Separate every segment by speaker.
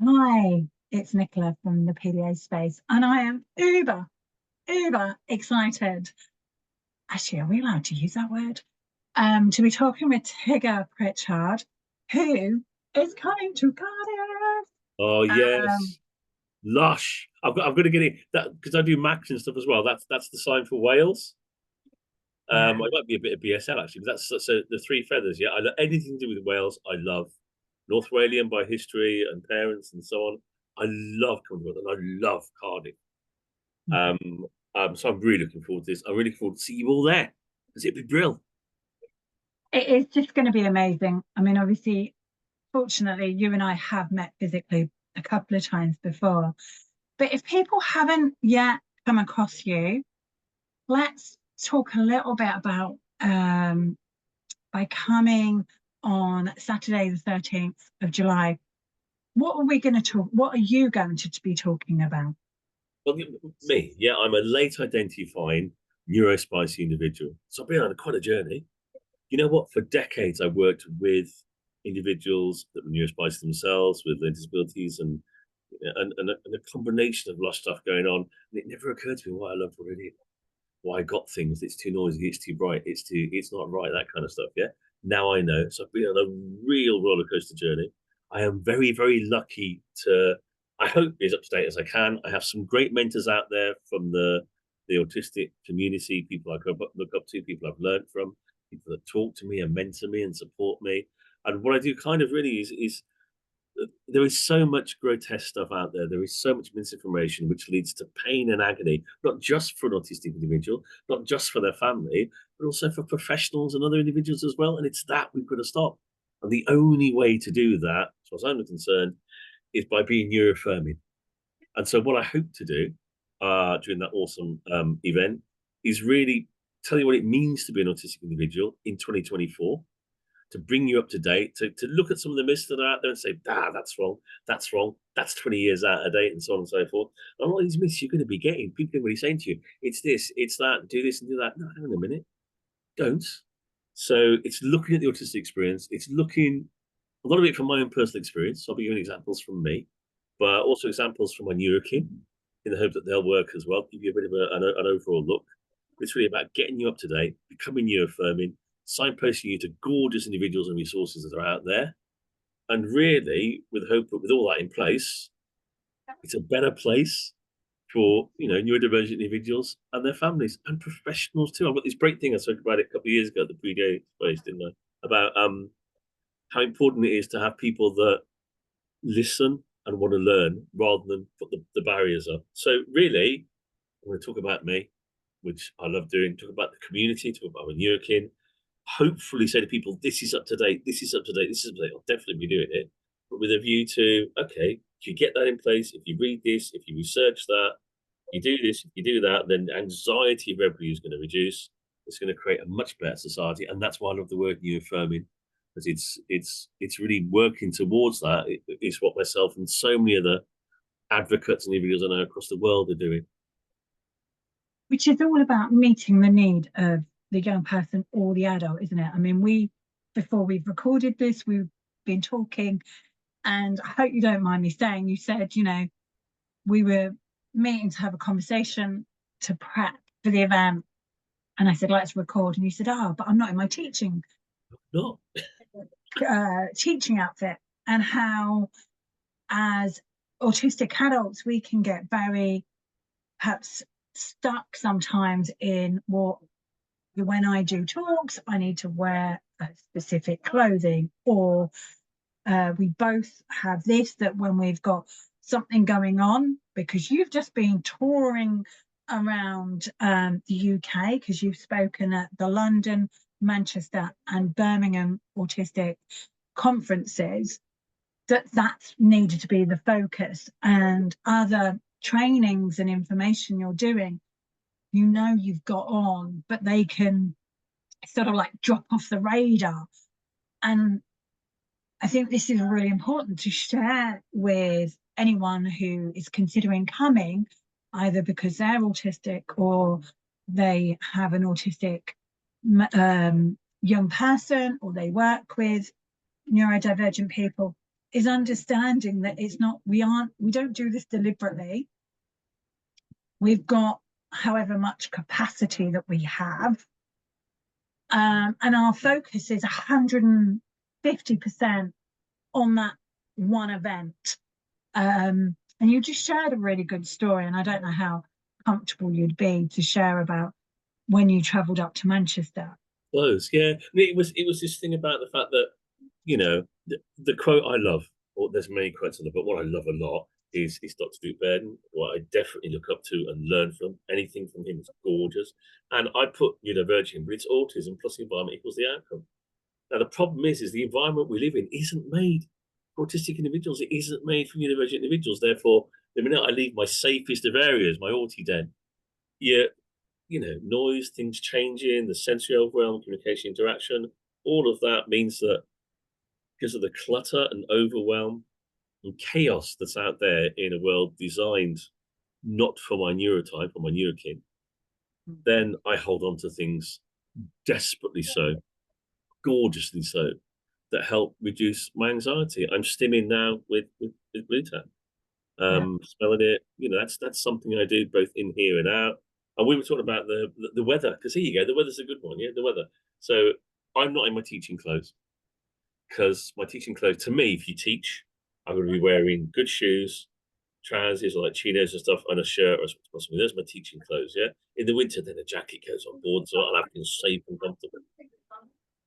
Speaker 1: Hi, it's Nicola from the PDA Space, and I am uber excited. Actually, are we allowed to use that word? To be talking with Tigger Pritchard, who is coming to Cardiff.
Speaker 2: Oh
Speaker 1: Um,
Speaker 2: yes, lush. I'm going to get it that because I do Macs and stuff as well. That's the sign for Wales.
Speaker 1: yeah,
Speaker 2: I might be a bit of BSL actually, but that's so the three feathers. Yeah, I love anything to do with Wales. I love North Walian by history and parents and so on. I love coming to Wales and I love Cardiff. Um, so I'm really looking forward to this. I'm really looking forward to see you all there because it'd be brilliant.
Speaker 1: it is just going to be amazing. I mean, obviously, fortunately, you and I have met physically a couple of times before. But if people haven't yet come across you, let's talk a little bit about by coming on Saturday, the 13th of July. What are we going to talk? What are you going to be talking about?
Speaker 2: Well, me, yeah, I'm a late identifying neurospicy individual. So I've been on quite a journey. You know what? For decades, I worked with individuals that were neurospicy themselves with learning disabilities and a combination of lost stuff going on. And it never occurred to me why I loved already, why I got things. It's too noisy, it's too bright, it's not right, that kind of stuff. Yeah. Now I know. So I've been on a real roller coaster journey. I am very, very lucky to, I hope, be as up to date as I can. I have some great mentors out there from the autistic community, people I look up to, people I've learned from, people that talk to me and mentor me and support me. And what I do kind of really is there is so much grotesque stuff out there. There is so much misinformation which leads to pain and agony, not just for an autistic individual, not just for their family, but also for professionals and other individuals as well. And it's that we've got to stop. And the only way to do that, as far as I'm concerned, is by being neuroaffirming. And so, what I hope to do during that awesome event is really tell you what it means to be an autistic individual in 2024, to bring you up to date, to look at some of the myths that are out there and say, that's wrong, that's 20 years out of date, and so on and so forth. And all these myths you're going to be getting, people are going to be saying to you, it's this, it's that, do this and do that. No, hang on a minute, don't. So it's looking at the autistic experience, it's looking a lot of it from my own personal experience. So I'll be giving examples from me, but also examples from my neurokin in the hope that they'll work as well, give you a bit of an overall look. It's really about getting you up to date, becoming neuroaffirming, signposting you to gorgeous individuals and resources that are out there. And really, with hope that with all that in place, it's a better place for neurodivergent individuals and their families and professionals too. I've got this great thing I spoke about it a couple of years ago at the PDA Space, didn't I? About how important it is to have people that listen and want to learn rather than put the barriers up. So really, I'm going to talk about me, which I love doing, talk about the community, talk about my neurokin, hopefully say to people, this is up to date, this is up to date, this is up to date. I'll definitely be doing it, but with a view to, okay, if you get that in place, if you read this, if you research that, you do this, if you do that, then anxiety of everybody is going to reduce. It's going to create a much better society. And that's why I love the word new affirming, because it's really working towards that. It's what myself and so many other advocates and individuals I know across the world are doing.
Speaker 1: Which is all about meeting the need of the young person or the adult, isn't it? I mean, before we've recorded this, we've been talking, and I hope you don't mind me saying, you said, we were meeting to have a conversation to prep for the event. And I said, let's record. And you said, oh, but I'm not in my
Speaker 2: No,
Speaker 1: teaching outfit. And how, as autistic adults, we can get very perhaps stuck sometimes in when I do talks, I need to wear a specific clothing, or we both have this, that when we've got something going on, because you've just been touring around the UK, because you've spoken at the London, Manchester, and Birmingham autistic conferences, that's needed to be the focus, and other trainings and information you're doing, you've got on, but they can sort of like drop off the radar. And I think this is really important to share with anyone who is considering coming, either because they're autistic or they have an autistic young person, or they work with neurodivergent people. is understanding that it's not, we don't do this deliberately. We've got however much capacity that we have. And our focus is 150% on that one event. And you just shared a really good story, and I don't know how comfortable you'd be to share about when you travelled up to Manchester.
Speaker 2: Close, yeah. It was this thing about the fact that, you know, the quote I love, or there's many quotes on it, but what I love a lot is Dr. Duke Bairden, what I definitely look up to and learn from. Anything from him is gorgeous. And I put neurodivergent, but it's autism plus the environment equals the outcome. Now, the problem is the environment we live in isn't made for autistic individuals. It isn't made for neurodivergent individuals. Therefore, the minute I leave my safest of areas, my Auti den, you know, noise, things changing, the sensory overwhelm, communication, interaction, all of that means that because of the clutter and overwhelm and chaos that's out there in a world designed not for my neurotype or my neurokin, then I hold on to things desperately so, gorgeously so, that help reduce my anxiety. I'm stimming now with Blue Tap. Smelling it, you know, that's something I do both in here and out. And we were talking about the weather, because here you go, the weather's a good one, yeah, the weather. So I'm not in my teaching clothes, because my teaching clothes, to me, if you teach, I'm going to be wearing good shoes, trousers or like chinos and stuff, and a shirt or something. Those are my teaching clothes, yeah. In the winter, then a jacket goes on board, so I'll have things safe and comfortable.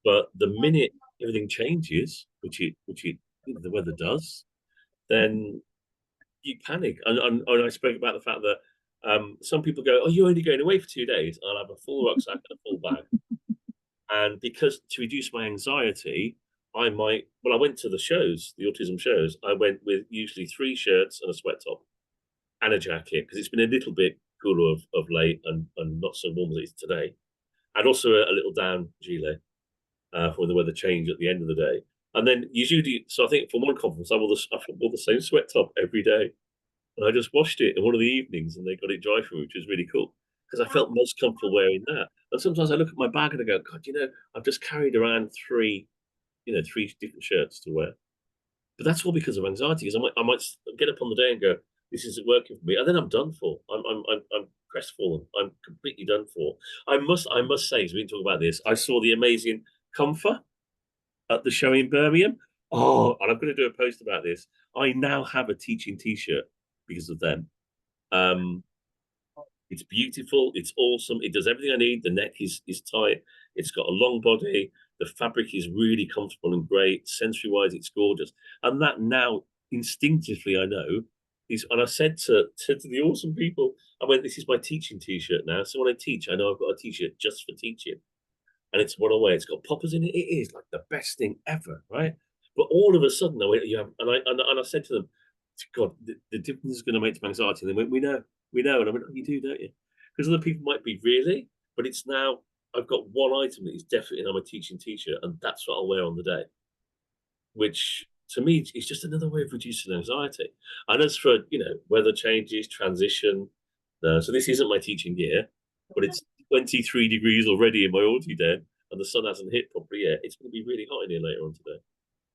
Speaker 2: But the minute everything changes, which it you know, the weather does, then you panic. And I spoke about the fact that some people go, "Oh, you're only going away for 2 days. I'll have a full rucksack and a full bag." And because to reduce my anxiety, I might. Well, I went to the shows, the autism shows. I went with usually 3 shirts and a sweat top and a jacket, because it's been a little bit cooler of late and not so warm as it is today. And also a little down gilet for the weather change at the end of the day. And then usually, so I think for one conference, I wore the same sweat top every day. And I just washed it in one of the evenings, and they got it dry for me, which was really cool, because I felt most comfortable wearing that. And sometimes I look at my bag and I go, God, you know, I've just carried around 3 different shirts to wear. But that's all because of anxiety, because I might get up on the day and go, this isn't working for me, and then I'm done for. I'm crestfallen. I'm completely done for. I must say, as we talk about this, I saw the amazing Comfort at the show in Birmingham. Oh, and I'm going to do a post about this. I now have a teaching T-shirt because of them. It's beautiful. It's awesome. It does everything I need. The neck is tight. It's got a long body. The fabric is really comfortable and great. Sensory-wise, it's gorgeous. And that now, instinctively, I know is. And I said to the awesome people, I went, "This is my teaching T-shirt now. So when I teach, I know I've got a T-shirt just for teaching." And it's one away. It's got poppers in it. It is like the best thing ever, right? But all of a sudden, you have, and I said to them, God, the difference is going to make to my anxiety. And they went, we know. And I went, oh, you do, don't you? Because other people might be really, but it's now, I've got one item that is definitely on my teaching T-shirt, and that's what I'll wear on the day, which to me is just another way of reducing anxiety. And as for, weather changes, transition, so this isn't my teaching gear, but it's 23 degrees already in my Auti den, and the sun hasn't hit properly yet. It's going to be really hot in here later on today.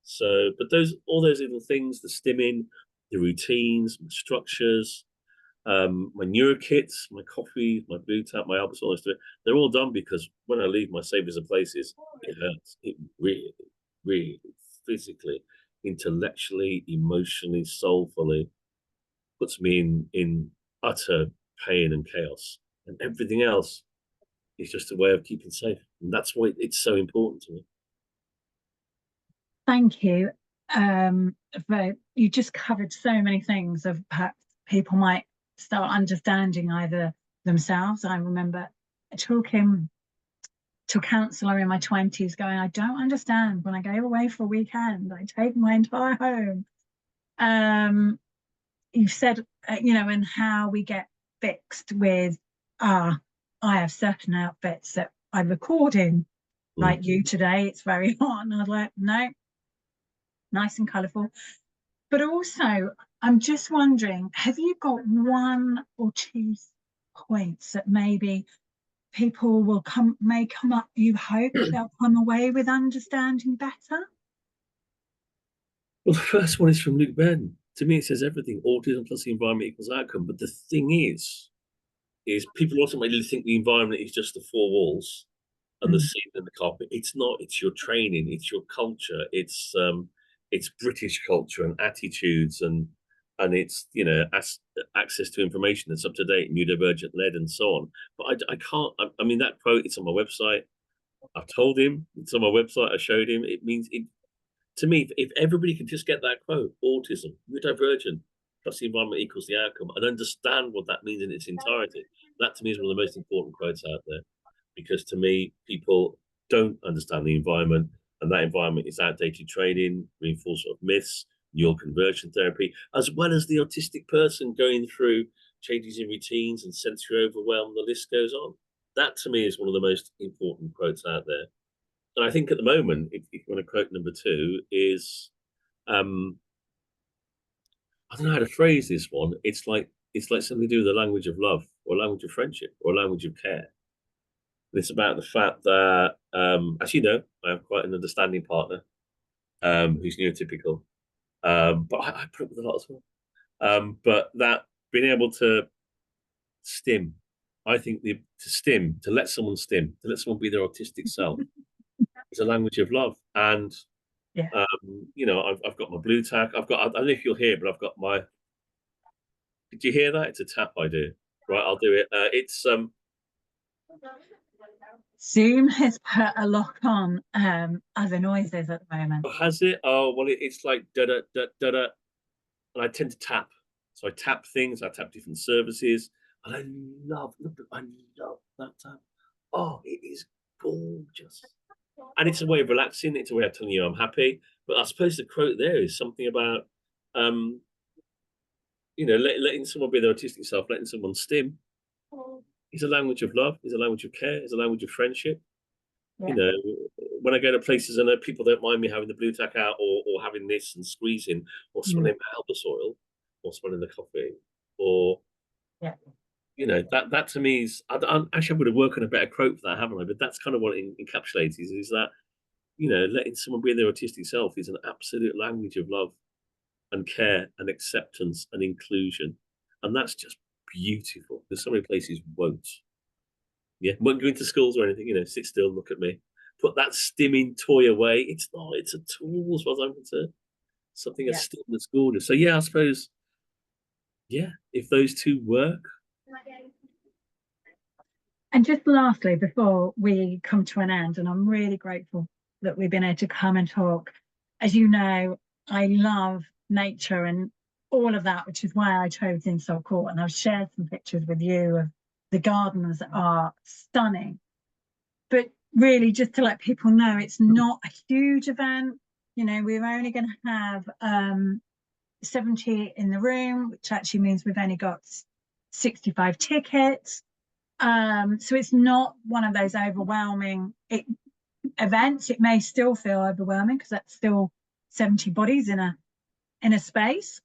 Speaker 2: So, but all those little things, the stimming, the routines, my structures, my neurokits, my coffee, my Blue Tap, my Albus, all this stuff, they're all done because when I leave my savers and places, it hurts. It really, really, physically, intellectually, emotionally, soulfully puts me in utter pain and chaos. And everything else is just a way of keeping safe. And that's why it's so important to me.
Speaker 1: Thank you. You just covered so many things of perhaps people might start understanding either themselves. I remember talking to a counsellor in my 20s going, I don't understand when I go away for a weekend, I take my entire home. You've said, and how we get fixed with, I have certain outfits that I record in, like you today, it's very hot. And I was like, no, nice and colourful. But also, I'm just wondering, have you got 1 or 2 points that maybe people may come up, you hope they'll come away with understanding better?
Speaker 2: Well, the first one is from Luke Ben. To me, it says everything. Autism plus the environment equals outcome. But the thing is people ultimately think the environment is just the four walls and the
Speaker 1: Mm.
Speaker 2: seat and the carpet. It's not. It's your training. It's your culture. It's British culture and attitudes and it's access to information that's up to date, neurodivergent led, and so on. But I can't. I mean that quote. It's on my website. I've told him. It's on my website. I showed him. It means it to me. If everybody could just get that quote, autism, neurodivergent plus the environment equals the outcome, and understand what that means in its entirety. That to me is one of the most important quotes out there because to me, people don't understand the environment, and that environment is outdated training, reinforcement of myths, neural conversion therapy, as well as the autistic person going through changes in routines and sensory overwhelm. The list goes on. That to me is one of the most important quotes out there. And I think at the moment, if you want to quote number two, is I don't know how to phrase this one. It's like something to do with the language of love or language of friendship or language of care. It's about the fact that, as you know, I have quite an understanding partner who's neurotypical, but I put up with a lot as well. But that being able to stim, I think to let someone stim, to let someone be their autistic self, is a language of love. And
Speaker 1: Yeah.
Speaker 2: I've got my blue tack. I don't know if you'll hear, but I've got my. Did you hear that? It's a tap I do. Right, I'll do it. It's
Speaker 1: Zoom has put a lock on other noises at the moment.
Speaker 2: has it? Oh well, it's like da da da da da, and I tend to tap. So I tap things. I tap different services, and I love that tap. Oh, it is gorgeous, and it's a way of relaxing. It's a way of telling you I'm happy. But I suppose the quote there is something about, um, letting someone be their artistic self, letting someone stim. It's a language of love. It's a language of care. It's a language of friendship.
Speaker 1: Yeah.
Speaker 2: You know, when I go to places, I know people don't mind me having the blue tack out or having this and squeezing or smelling the soil or smelling the coffee or
Speaker 1: Yeah.
Speaker 2: that to me is actually I would have worked on a better quote for that, haven't I? But that's kind of what it encapsulates is that letting someone be their autistic self is an absolute language of love and care and acceptance and inclusion, and that's just beautiful. Because so many places won't. Yeah, won't go into schools or anything. Sit still, look at me. Put that stimming toy away. It's not. It's a tool, as far as I'm concerned. Something as
Speaker 1: Yeah.
Speaker 2: still that's gorgeous. So yeah, I suppose. Yeah, if those two work.
Speaker 1: And just lastly, before we come to an end, and I'm really grateful that we've been able to come and talk. As you know, I love nature and all of that, which is why I chose Insole Court. And I've shared some pictures with you of the gardens that are stunning. But really, just to let people know, it's not a huge event. We're only going to have 70 in the room, which actually means we've only got 65 tickets. So it's not one of those overwhelming events. It may still feel overwhelming because that's still 70 bodies in a space.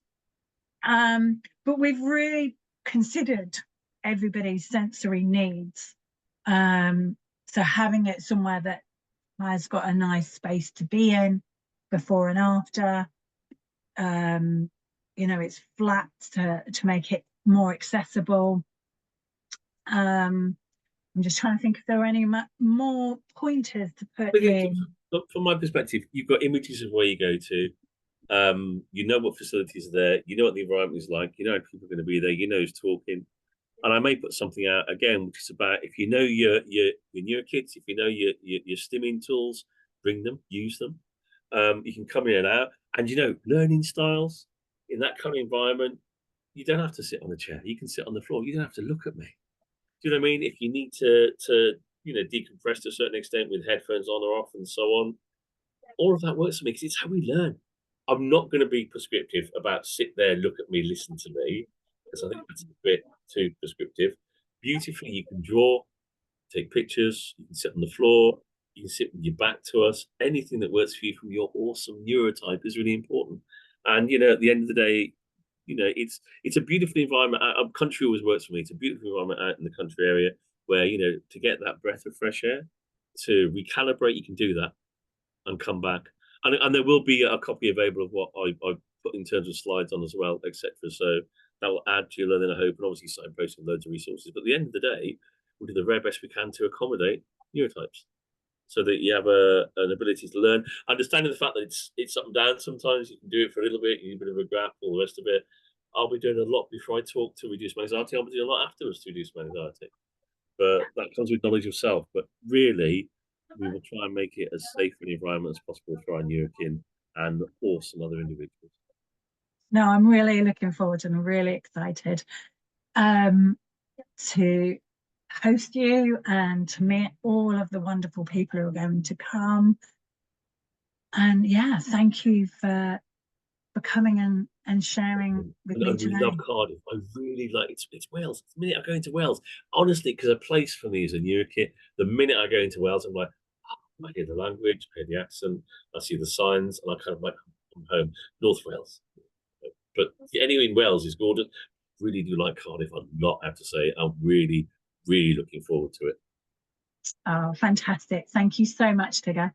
Speaker 1: But we've really considered everybody's sensory needs. So having it somewhere that has got a nice space to be in before and after. It's flat to make it more accessible. I'm just trying to think if there are any more pointers to put in.
Speaker 2: From my perspective, you've got images of where you go to. You know what facilities are there. You know what the environment is like. You know how people are going to be there. You know who's talking. And I may put something out again, which is about if you know your newer kids, if you know your stimming tools, bring them, use them. You can come in and out, and learning styles in that kind of environment. You don't have to sit on a chair. You can sit on the floor. You don't have to look at me. Do you know what I mean? If you need to decompress to a certain extent with headphones on or off and so on, all of that works for me because it's how we learn. I'm not going to be prescriptive about sit there, look at me, listen to me, because I think that's a bit too prescriptive. Beautifully, you can draw, take pictures, you can sit on the floor, you can sit with your back to us. Anything that works for you from your awesome neurotype is really important. And at the end of the day, it's a beautiful environment. Country always works for me. It's a beautiful environment out in the country area where to get that breath of fresh air, to recalibrate, you can do that and come back. And there will be a copy available of what I put in terms of slides on as well, etc. So that will add to your learning, I hope, and obviously start posting loads of resources. But at the end of the day, we'll do the very best we can to accommodate neurotypes, so that you have an ability to learn, understanding the fact that it's up and down. Sometimes you can do it for a little bit, you need a bit of a graph, all the rest of it. I'll be doing a lot before I talk to reduce my anxiety. I'll be doing a lot afterwards to reduce my anxiety. But that comes with knowledge of self. But really, we will try and make it as safe an environment as possible for our neurokin and awesome other individuals.
Speaker 1: No, I'm really looking forward and really excited to host you and to meet all of the wonderful people who are going to come. And yeah, thank you for coming and sharing with me today.
Speaker 2: I really love Cardiff. I really like it's Wales. The minute I go into Wales, honestly, because a place for me is a neurokit. The minute I go into Wales, I'm like, oh, I hear the language, I hear the accent, I see the signs, and I kind of like come home. North Wales, but anyway, in Wales is gorgeous. Really do like Cardiff a lot, I have to say. I'm really, really looking forward to it.
Speaker 1: Oh, fantastic. Thank you so much, Tigger.